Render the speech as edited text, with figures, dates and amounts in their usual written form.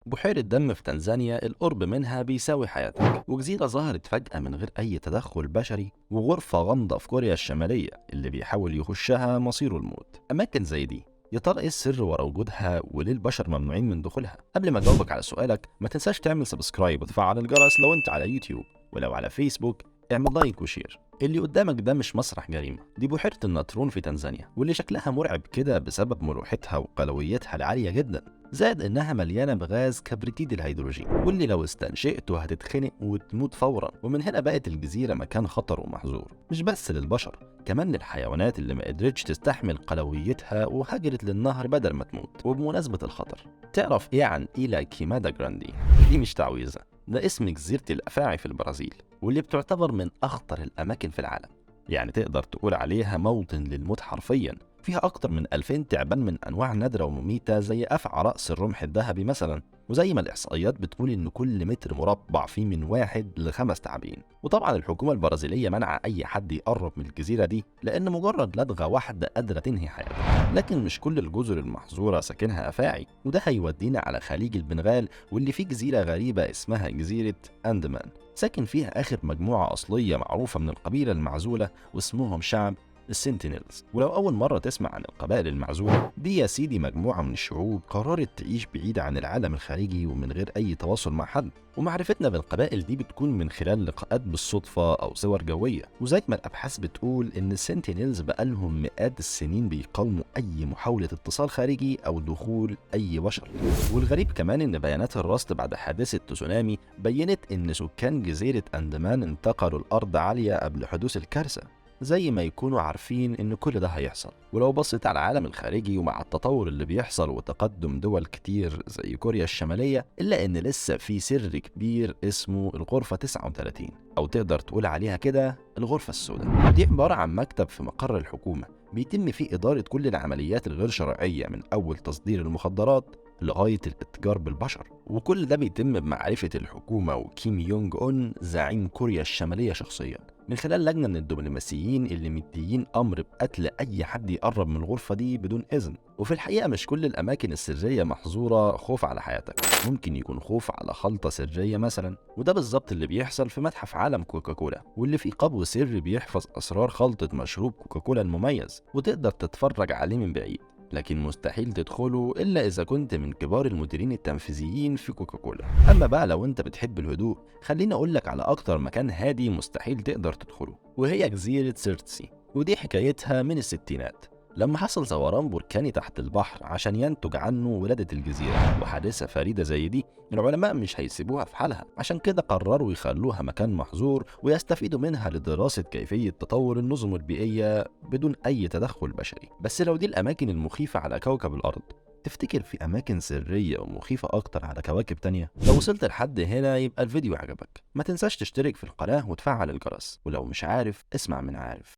بحيرة دم في تنزانيا القرب منها بيساوي حياتك، وجزيرة ظهرت فجأة من غير أي تدخل بشري، وغرفة غامضة في كوريا الشمالية اللي بيحاول يخشها مصيره الموت. أماكن زي دي يا ترى ايه السر ورا وجودها وليه البشر ممنوعين من دخولها؟ قبل ما اجاوبك على سؤالك ما تنساش تعمل سبسكرايب وتفعل الجرس لو انت على يوتيوب، ولو على فيسبوك اعمل لايك وشير. اللي قدامك ده مش مسرح جريمة، دي بحيرة النطرون في تنزانيا، واللي شكلها مرعب كده بسبب ملوحتها وقلويتها العالية جدا، زائد انها مليانة بغاز كبريتيد الهيدروجين، واللي لو استنشقته هتتخنق وتموت فورا. ومن هنا بقت الجزيرة مكان خطر ومحظور، مش بس للبشر، كمان للحيوانات اللي ما قدرتش تستحمل قلويتها وهاجرت للنهر بدل ما تموت. وبمناسبة الخطر، تعرف ايه عن إيلا كيمادا جراندي؟ دي مش تعويذة، ده اسم جزيرة الأفاعي في البرازيل، واللي بتعتبر من أخطر الأماكن في العالم. يعني تقدر تقول عليها موطن للموت حرفيا. فيها أكتر من 2000 تعبان من أنواع نادرة ومميتة زي أفعى رأس الرمح الذهبي مثلا، وزي ما الإحصائيات بتقول إن كل متر مربع فيه من 1 ل5 تعابين. وطبعا الحكومة البرازيلية منع أي حد يقرب من الجزيرة دي، لأن مجرد لدغة واحدة قادرة تنهي حياته. لكن مش كل الجزر المحظورة ساكنها أفاعي، وده هيودينا على خليج البنغال، واللي فيه جزيرة غريبة اسمها جزيرة أندمان، ساكن فيها آخر مجموعة أصلية معروفة من القبيلة المعزولة، واسمهم شعب السنتينيلز. ولو أول مرة تسمع عن القبائل المعزولة دي، يا سيدي مجموعة من الشعوب قررت تعيش بعيدة عن العالم الخارجي ومن غير أي تواصل مع حد. ومعرفتنا بالقبائل دي بتكون من خلال لقاءات بالصدفة أو صور جوية، وزي ما الأبحاث بتقول إن السنتينيلز بقالهم مئات السنين بيقاوموا أي محاولة اتصال خارجي أو دخول أي بشر. والغريب كمان إن بيانات الرصد بعد حادثة تسونامي بينت إن سكان جزيرة أندمان انتقلوا الأرض عالية قبل حدوث الكارثة، زي ما يكونوا عارفين إن كل ده هيحصل. ولو بصيت على العالم الخارجي ومع التطور اللي بيحصل وتقدم دول كتير زي كوريا الشمالية، إلا إن لسه في سر كبير اسمه الغرفة 39، أو تقدر تقول عليها كده الغرفة السوداء. دي عبارة عن مكتب في مقر الحكومة بيتم فيه إدارة كل العمليات الغير شرعية، من أول تصدير المخدرات لغاية الاتجار بالبشر. وكل ده بيتم بمعرفة الحكومة وكيم يونج أون زعيم كوريا الشمالية شخصيا، من خلال لجنة من الدبلوماسيين اللي مديين أمر بقتل أي حد يقرب من الغرفة دي بدون إذن. وفي الحقيقة مش كل الأماكن السرية محظورة خوف على حياتك، ممكن يكون خوف على خلطة سرية مثلا. وده بالظبط اللي بيحصل في متحف عالم كوكاكولا، واللي فيه قبو سري بيحفظ أسرار خلطة مشروب كوكاكولا المميز، وتقدر تتفرج عليه من بعيد، لكن مستحيل تدخله إلا إذا كنت من كبار المديرين التنفيذيين في كوكاكولا. أما بقى لو أنت بتحب الهدوء، خليني أقولك على أكتر مكان هادي مستحيل تقدر تدخله، وهي جزيرة سيرتسي. ودي حكايتها من الستينات، لما حصل ثوران بركاني تحت البحر عشان ينتج عنه ولادة الجزيرة. وحادثة فريدة زي دي العلماء مش هيسيبوها في حالها، عشان كده قرروا يخلوها مكان محظور ويستفيدوا منها لدراسة كيفية تطور النظم البيئية بدون أي تدخل بشري. بس لو دي الأماكن المخيفة على كوكب الأرض، تفتكر في أماكن سرية ومخيفة أكتر على كواكب تانية؟ لو وصلت لحد هنا يبقى الفيديو عجبك، ما تنساش تشترك في القناة وتفعل الجرس، ولو مش عارف اسمع من عارف.